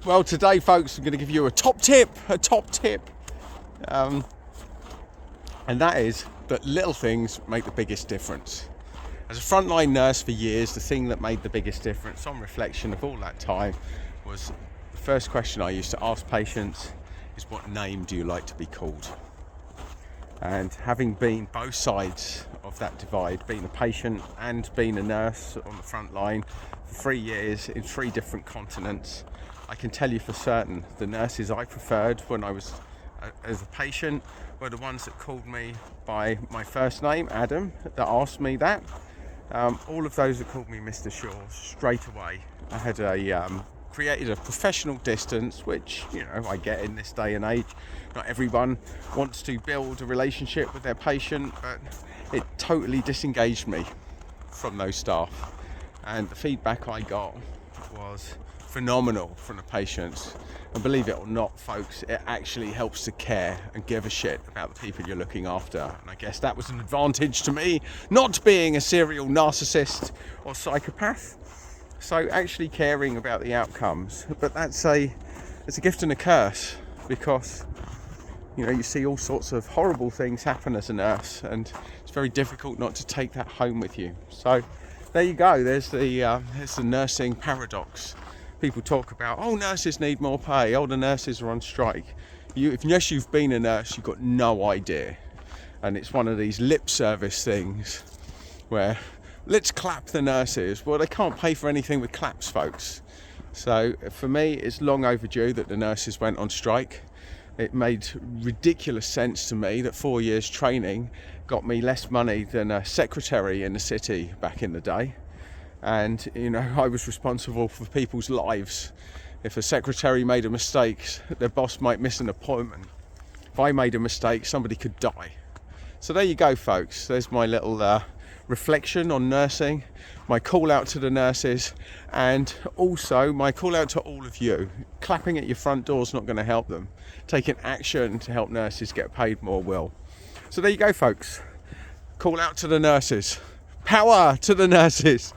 Well, today, folks, I'm going to give you a top tip, and that is that little things make the biggest difference. As a frontline nurse for years, the thing that made the biggest difference on reflection of all that time was the first question I used to ask patients is, what name do you like to be called? And having been both sides of that divide, being a patient and being a nurse on the front line for 3 years in 3 different continents, I can tell you for certain the nurses I preferred when I was as a patient were the ones that called me by my first name, Adam, that asked me that. All of those that called me Mr. Shaw, straight away I had created a professional distance, which, I get in this day and age. Not everyone wants to build a relationship with their patient, but it totally disengaged me from those staff. And the feedback I got was phenomenal from the patients. And believe it or not, folks, it actually helps to care and give a shit about the people you're looking after. And I guess that was an advantage to me, not being a serial narcissist or psychopath. So actually caring about the outcomes. But it's a gift and a curse, because you see all sorts of horrible things happen as a nurse, and it's very difficult not to take that home with you. So there you go. There's the nursing paradox. People talk about, nurses need more pay, the nurses are on strike. Unless you've been a nurse, you've got no idea. And it's one of these lip service things where, let's clap the nurses. Well, they can't pay for anything with claps, folks. So for me, it's long overdue that the nurses went on strike. It made ridiculous sense to me that 4 years training got me less money than a secretary in the city back in the day. And I was responsible for people's lives. If a secretary made a mistake, their boss might miss an appointment. If I made a mistake, somebody could die. So there you go, folks. There's my little reflection on nursing, my call out to the nurses, and also my call out to all of you. Clapping at your front door is not going to help them. Taking action to help nurses get paid more will. So there you go, folks. Call out to the nurses. Power to the nurses.